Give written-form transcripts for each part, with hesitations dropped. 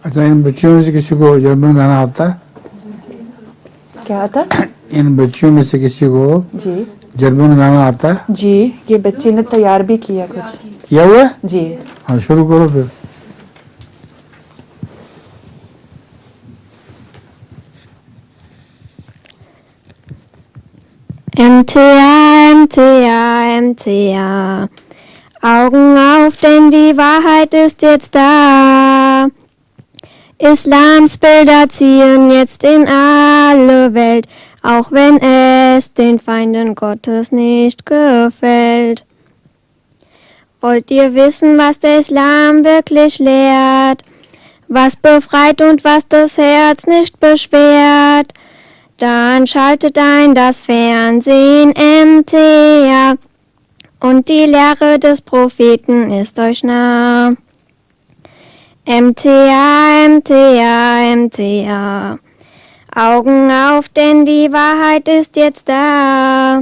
اچھا ان بچیوں میں سے کسی کو جرمن گانا آتا ہے؟ کیا آتا؟ ان بچیوں میں سے کسی کو جی جرمن گانا آتا ہے؟ جی یہ بچی نے تیار بھی کیا کچھ. کیا ہوا ہے؟ جی ہاں شروع کرو پھر. MTA, MTA, MTA. Augen auf, denn die Wahrheit ist jetzt da. Islams Bilder ziehen jetzt in alle Welt, auch wenn es den Feinden Gottes nicht gefällt. Wollt ihr wissen, was der Islam wirklich lehrt? Was befreit und was das Herz nicht beschwert? Dann schaltet ein das Fernsehen MTA und die Lehre des Propheten ist euch nah. MTA, MTA, MTA. Augen auf, denn die Wahrheit ist jetzt da.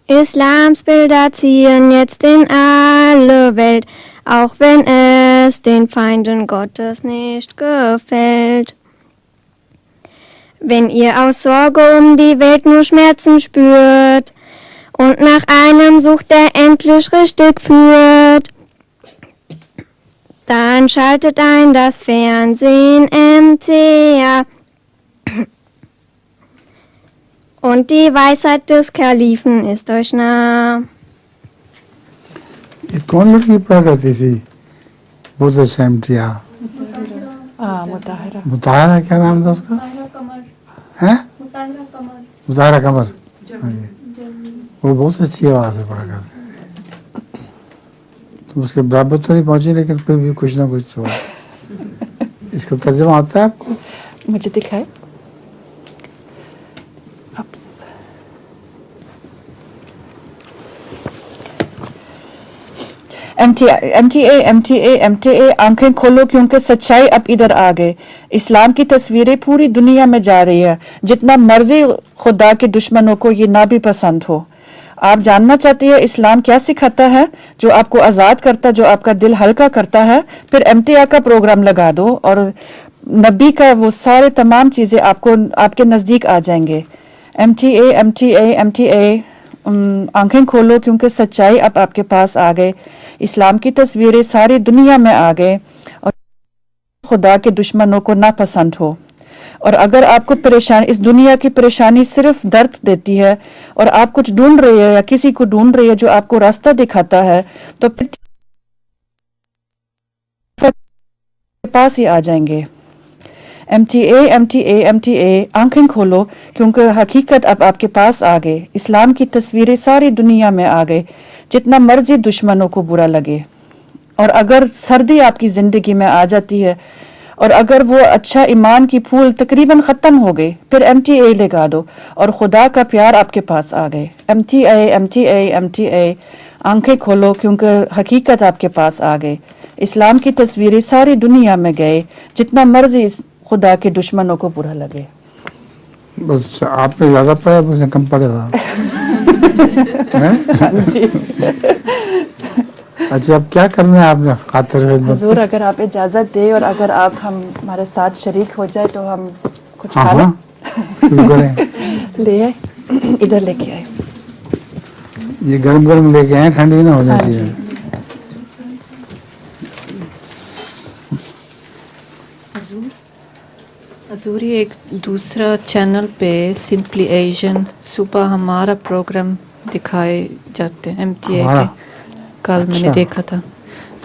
Islams Bilder ziehen jetzt in alle Welt, auch wenn es den Feinden Gottes nicht gefällt. Wenn ihr aus Sorge um die Welt nur Schmerzen spürt und nach einem sucht, der endlich richtig führt, dann schaltet ein das Fernsehen MTA und die Weisheit des Kalifen ist euch nah. یہ کون لڑکی پڑھا کرتی تھی بہت اچھا امتیا؟ مطہرہ. مطہرہ کیا نام تھا اس کا؟ ہیں؟ مطہرہ قمر. ہاں جی. وہ بہت اچھی آواز سے پڑھا کرتی تھی. تم اس کے برابر تو نہیں پہنچی لیکن پھر بھی کچھ نہ کچھ سوال. اس کا ترجمہ آتا ہے آپ کو؟ مجھے دکھائے. MTA آنکھیں کھولو کیونکہ سچائی اب ادھر آ گئے. اسلام کی تصویریں پوری دنیا میں جا رہی ہے جتنا مرضی خدا کے دشمنوں کو یہ نہ بھی پسند ہو. آپ جاننا چاہتی ہے اسلام کیا سکھاتا ہے جو آپ کو آزاد کرتا، جو آپ کا دل ہلکا کرتا ہے؟ پھر MTA کا پروگرام لگا دو اور نبی کا وہ سارے تمام چیزیں آپ کے نزدیک آ جائیں گے. MTA آنکھیں کھولو کیونکہ سچائی اب آپ کے پاس آ گئے. اسلام کی تصویریں ساری دنیا میں آ گئے اور خدا کے دشمنوں کو ناپسند ہو. اور اگر آپ کو پریشانی، اس دنیا کی پریشانی صرف درد دیتی ہے اور آپ کچھ ڈھونڈ رہے ہیں یا کسی کو ڈھونڈ رہے ہیں جو آپ کو راستہ دکھاتا ہے، تو پھر پاس ہی آ جائیں گے. MTA آنکھیں کھولو کیونکہ حقیقت اب آپ کے پاس آ گئے. اسلام کی تصویریں ساری دنیا میں آ گئے جتنا مرضی دشمنوں کو برا لگے. اور اگر سردی آپ کی زندگی میں آ جاتی ہے اور اگر وہ اچھا ایمان کی پھول تقریباً ختم ہو گئے، پھر MTA لگا دو اور خدا کا پیار آپ کے پاس آ گئے. MTA آنکھیں کھولو کیونکہ حقیقت آپ کے پاس آ گئے. اسلام کی تصویریں ساری دنیا میں گئے جتنا مرضی خدا کے دشمنوں کو برا لگے. بس آپ نے زیادہ پڑھا، اس نے کم پڑھا تھا. اچھا اب کیا کرنا ہے آپ نے خاطر خدمت؟ حضور اگر آپ اجازت دے اور اگر آپ ہمارے ساتھ شریک ہو جائے تو ہم کچھ کھا لیں. شروع کریں. لے آئے، ادھر لے کے آئے. یہ گرم گرم لے کے آئے، ٹھنڈی نہ ہو جائے. ہاں جی. حضور یہ ایک دوسرا چینل پہ سمپلی ایشین صبح ہمارا پروگرام دکھائے جاتے ہیں MTA کے. کل میں نے دیکھا تھا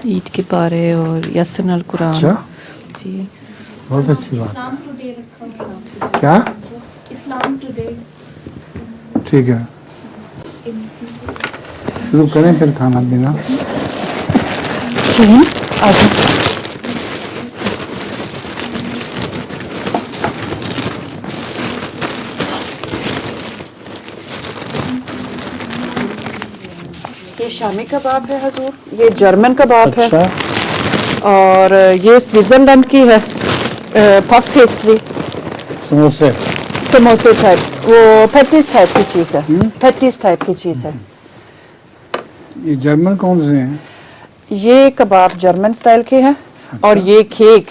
عید کے بارے اور یسن القرآن. اچھا جی بہت اچھی بات. اسلام ٹوڈے رکھا. کیا؟ اسلام ٹوڈے. ٹھیک ہے شروع کریں پھر کھانا پینا. یہ شامی کباب ہے حضور، یہ جرمن کباب ہے اور یہ سوئٹزرلینڈ کی ہے پف پیسٹری. سموسے ٹائپ، وہ پیٹیز ٹائپ کی چیز ہے. پیٹیز ٹائپ کی چیز ہے. یہ جرمن کون سے ہیں؟ یہ کباب جرمن سٹائل کے ہیں اور یہ cake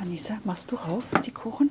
Anissa, machst du rauf die Kuchen?